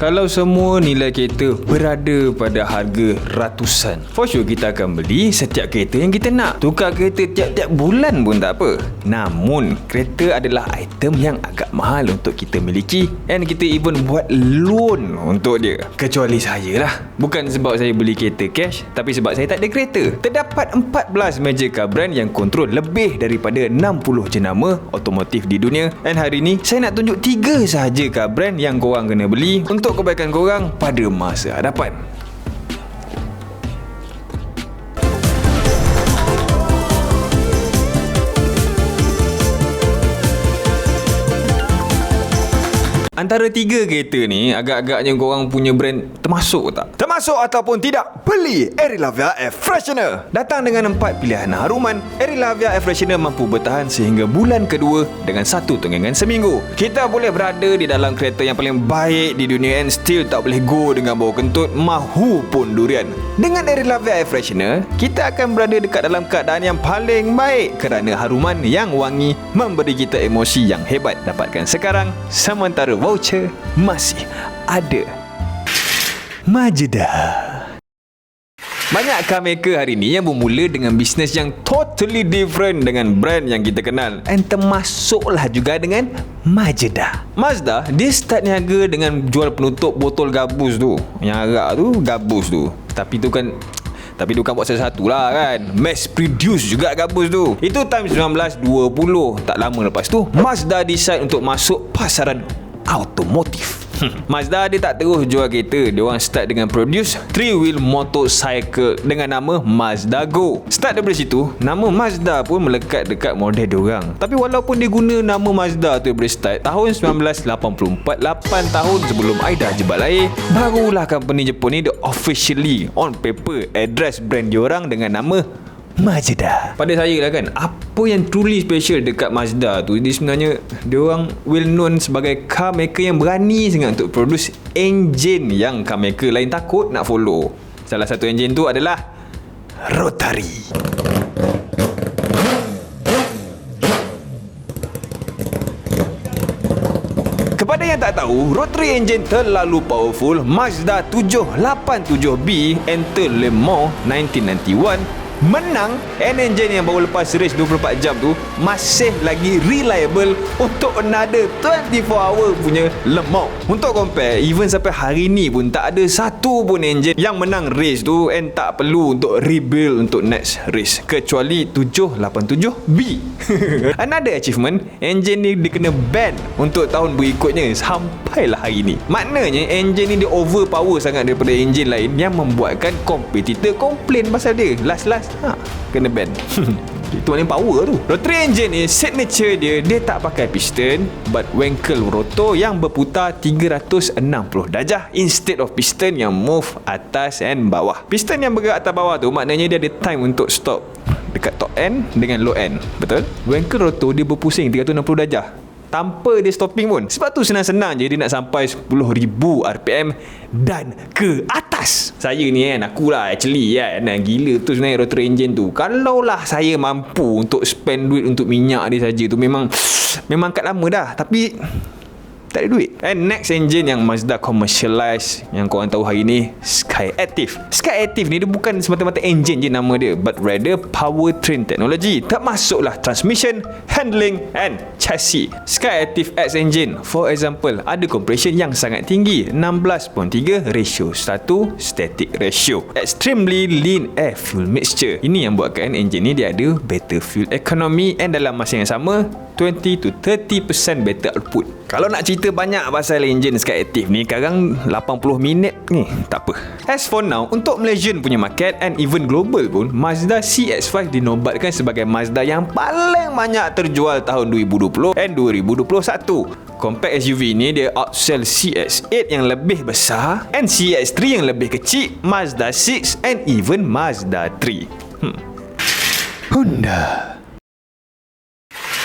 Kalau semua nilai kereta berada pada harga ratusan, for sure kita akan beli setiap kereta yang kita nak. Tukar kereta tiap-tiap bulan pun tak apa. Namun, kereta adalah item yang agak mahal untuk kita miliki, and kita even buat loan untuk dia. Kecuali saya lah. Bukan sebab saya beli kereta cash, tapi sebab saya tak ada kereta. Terdapat 14 major car brand yang kontrol lebih daripada 60 jenama otomotif di dunia, and hari ni saya nak tunjuk 3 sahaja car brand yang korang kena beli untuk kebaikan korang pada masa hadapan. Antara 3 kereta ni, agak-agaknya korang punya brand termasuk tak? Termasuk ataupun tidak? Beli Aerilavia Air Freshener. Datang dengan 4 pilihan haruman, Aerilavia Air Freshener mampu bertahan sehingga bulan kedua dengan 1 tunggangan seminggu. Kita boleh berada di dalam kereta yang paling baik di dunia and still tak boleh go dengan bau kentut mahu pun durian. Dengan Aerilavia Air Freshener, kita akan berada dekat dalam keadaan yang paling baik kerana haruman yang wangi memberi kita emosi yang hebat. Dapatkan sekarang, sementara voucher masih ada. Mazda. Banyak car maker hari ni yang bermula dengan bisnes yang totally different dengan brand yang kita kenal, and termasuklah juga dengan Mazda. Mazda, dia start niaga dengan jual penutup botol gabus tu. Yang arak tu, gabus tu. Tapi tu kan buat satu-satu lah kan. Mass produce juga gabus tu. Itu tahun 1920. Tak lama lepas tu, Mazda decide untuk masuk pasaran automotif. Mazda dia tak terus jual kereta. Dia orang start dengan produce 3-wheel motorcycle dengan nama Mazda Go. Start daripada situ, nama Mazda pun melekat dekat model dia orang. Tapi walaupun dia guna nama Mazda tu daripada start tahun 1984, 8 tahun sebelum Aida jebal air, barulah company Jepun ni dia officially on paper address brand dia orang dengan nama Mazda. Pada saya lah kan, apa yang truly special dekat Mazda tu, dia sebenarnya dia orang well known sebagai car maker yang berani sangat untuk produce engine yang car maker lain takut nak follow. Salah satu engine tu adalah rotary. Kepada yang tak tahu, rotary engine terlalu powerful. Mazda 787B enter Le Mans 1991, menang, and engine yang baru lepas race 24 jam tu masih lagi reliable untuk another 24 hour punya Le Mans. Untuk compare, even sampai hari ni pun tak ada satu pun engine yang menang race tu and tak perlu untuk rebuild untuk next race, kecuali 787B. Another achievement, engine ni dia kena ban untuk tahun berikutnya sampailah hari ni. Maknanya engine ni dia overpower sangat daripada engine lain yang membuatkan kompetitor komplain pasal dia. Last kena ban. Itu maknanya power tu. Rotary engine ni signature dia tak pakai piston but Wankel rotor yang berputar 360 darjah instead of piston yang move atas and bawah. Piston yang bergerak atas bawah tu maknanya dia ada time untuk stop dekat top end dengan low end. Betul? Wankel rotor dia berpusing 360 darjah tanpa dia stopping pun. Sebab tu senang-senang je dia nak sampai 10,000 RPM dan ke atas. Saya ni kan, akulah actually kan, gila tu sebenarnya rotary engine tu. Kalaulah saya mampu untuk spend duit untuk minyak dia saja tu, memang kat lama dah. Tapi tak ada duit. And next engine yang Mazda commercialize yang korang tahu hari ni, Skyactiv. Skyactiv ni dia bukan semata-mata engine je nama dia, but rather powertrain technology, termasuklah transmission, handling and chassis. Skyactiv X engine, for example, ada compression yang sangat tinggi, 16.3 ratio 1 static ratio, extremely lean air fuel mixture. Ini yang buatkan engine ni dia ada better fuel economy, and dalam masa yang sama 20 to 30% better output. Kalau nak cerita banyak pasal enjin Skyactiv ni, sekarang 80 minit ni tak apa. As for now, untuk Malaysian punya market and even global pun, Mazda CX-5 dinobatkan sebagai Mazda yang paling banyak terjual tahun 2020 and 2021. Compact SUV ni dia outsell CX-8 yang lebih besar and CX-3 yang lebih kecil, Mazda 6 and even Mazda 3. Honda.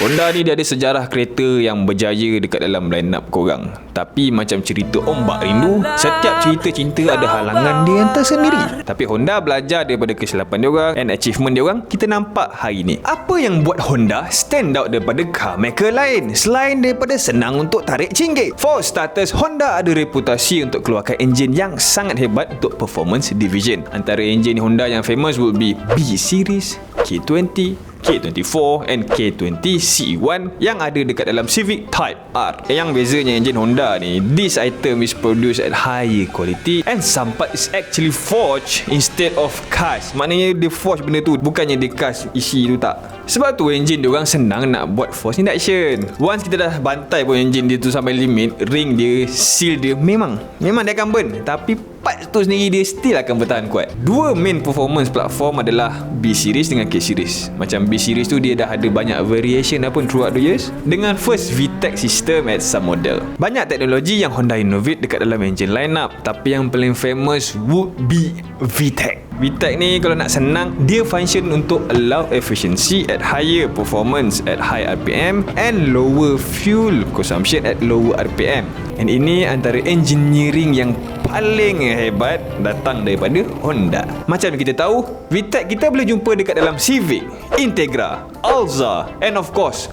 Honda ni dia ada sejarah kereta yang berjaya dekat dalam line up korang. Tapi macam cerita ombak rindu, setiap cerita cinta ada halangan dia yang tersendiri. Tapi Honda belajar daripada kesilapan dia orang and achievement dia orang, kita nampak hari ni. Apa yang buat Honda stand out daripada car maker lain selain daripada senang untuk tarik cinggik? For starters, Honda ada reputasi untuk keluarkan enjin yang sangat hebat untuk performance division. Antara enjin Honda yang famous would be B Series, K20, K24 and K20 CE1 yang ada dekat dalam Civic Type R. Yang bezanya enjin Honda ni, this item is produced at higher quality and some part is actually forged instead of cast. Maknanya dia forge benda tu, bukannya dia cast isi tu, tak. Sebab tu enjin dia orang senang nak buat force induction. Once kita dah bantai pun enjin dia tu sampai limit, ring dia, seal dia, memang dia akan burn. Tapi parts tu sendiri dia still akan bertahan kuat. Dua main performance platform adalah B Series dengan K Series. Macam B Series tu dia dah ada banyak variation dah pun throughout the years, dengan first VTEC system at some model. Banyak teknologi yang Honda innovate dekat dalam engine lineup, tapi yang paling famous would be VTEC. VTEC ni kalau nak senang, dia function untuk allow efficiency at higher performance at high RPM and lower fuel consumption at lower RPM. And ini antara engineering yang paling hebat datang daripada Honda. Macam kita tahu, VTEC kita boleh jumpa dekat dalam Civic, Integra, Alza and of course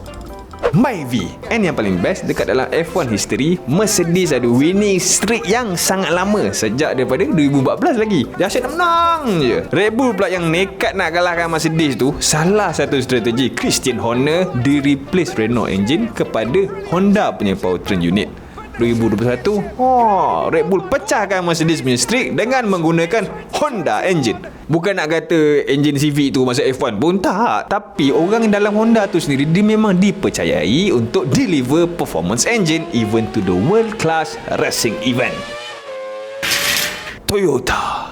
Myvi. And yang paling best, dekat dalam F1 history, Mercedes ada winning streak yang sangat lama, sejak daripada 2014 lagi. Dia asyik nak menang je. Red Bull pula yang nekat nak kalahkan Mercedes tu, salah satu strategi Christian Horner, di replace Renault engine kepada Honda punya powertrain unit. 2021, Red Bull pecahkan Mercedes punya streak dengan menggunakan Honda engine. Bukan nak kata engine Civic tu masuk F1 pun, tak. Tapi orang dalam Honda tu sendiri, dia memang dipercayai untuk deliver performance engine even to the world class racing event. Toyota.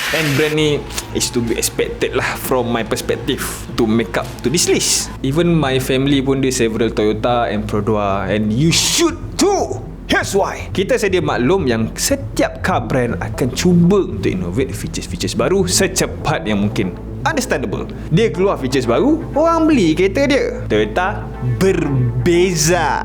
And brand ni is to be expected lah from my perspective to make up to this list. Even my family pun dia several Toyota and Produa, and you should too. Here's why. Kita sedia maklum yang setiap car brand akan cuba untuk innovate features-features baru secepat yang mungkin. Understandable. Dia keluar features baru, orang beli kereta dia. Toyota berbeza.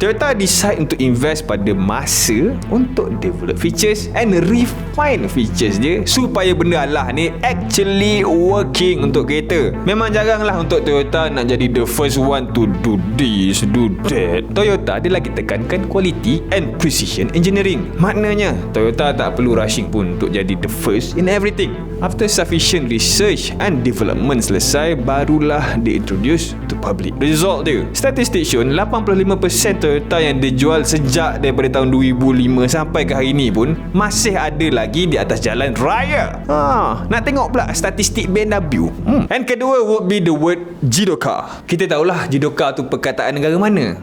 Toyota decide untuk invest pada masa untuk develop features and refine features dia supaya benda alah ni actually working untuk kereta. Memang jarang lah untuk Toyota nak jadi the first one to do this, do that. Toyota dia lagi tekankan quality and precision engineering. Maknanya Toyota tak perlu rushing pun untuk jadi the first in everything. After sufficient research and development selesai, barulah diintroduce to public. Result dia, statistik show 85% Toyota yang dijual sejak daripada tahun 2005 sampai ke hari ni pun masih ada lagi di atas jalan raya. Nak tengok pula statistik BMW. And kedua would be the word Jidoka. Kita tahulah Jidoka tu perkataan negara mana?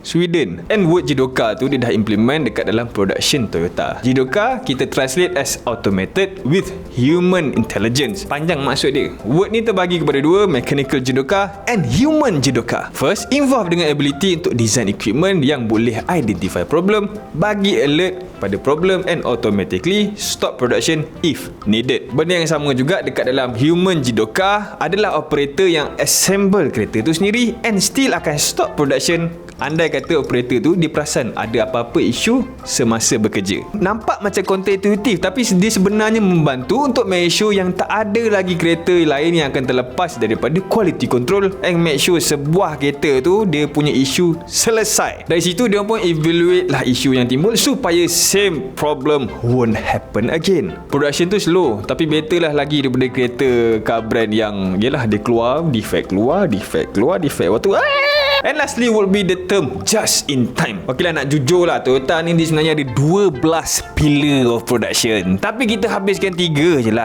Sweden. And word Jidoka tu dia dah implement dekat dalam production Toyota. Jidoka kita translate as automated with human intelligence. Panjang maksud dia. Word ni terbagi kepada dua, mechanical Jidoka and human Jidoka. First, involve dengan ability untuk design equipment yang boleh identify problem, bagi alert pada problem and automatically stop production if needed. Benda yang sama juga dekat dalam human Jidoka adalah operator yang assemble kereta tu sendiri and still akan stop production andai kata operator tu dia perasan ada apa-apa isu semasa bekerja. Nampak macam kontraintuitif, tapi dia sebenarnya membantu untuk make sure yang tak ada lagi kereta lain yang akan terlepas daripada quality control and make sure sebuah kereta tu dia punya isu selesai. Dari situ dia pun evaluate lah isu yang timbul supaya same problem won't happen again. Production tu slow, tapi better lah lagi daripada kereta car brand yang yelah dia keluar defect waktu. And lastly would be the term just in time. Ok lah, nak jujur lah, Toyota ni dia sebenarnya ada 12 pillar of production, tapi kita habiskan 3 je lah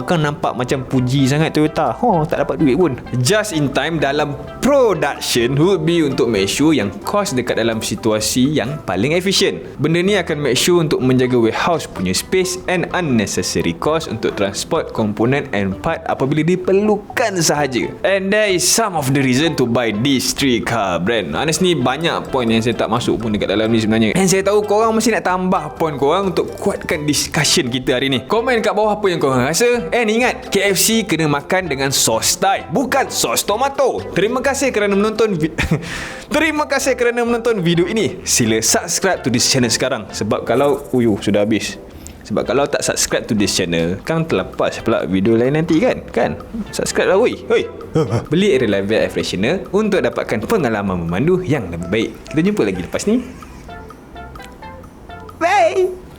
Kan nampak macam puji sangat Toyota. Tak dapat duit pun. Just in time dalam production would be untuk make sure yang cost dekat dalam situasi yang paling efisien. Benda ni akan make sure untuk menjaga warehouse punya space and unnecessary cost untuk transport komponen and part apabila diperlukan sahaja. And there is some of the reason to buy these 3 luxury car brand. Honestly banyak point yang saya tak masuk pun dekat dalam ni sebenarnya. Dan saya tahu korang mesti nak tambah point korang untuk kuatkan discussion kita hari ni. Komen kat bawah apa yang korang rasa. And ingat, KFC kena makan dengan sos Thai, bukan sos tomato. Terima kasih kerana menonton Terima kasih kerana menonton video ini. Sila subscribe to this channel sekarang. Sebab kalau sudah habis. Sebab kalau tak subscribe to this channel, kan terlepas pula video lain nanti kan? Subscribe lah woi. Beli Relive Air Freshener untuk dapatkan pengalaman memandu yang lebih baik. Kita jumpa lagi lepas ni. Bye.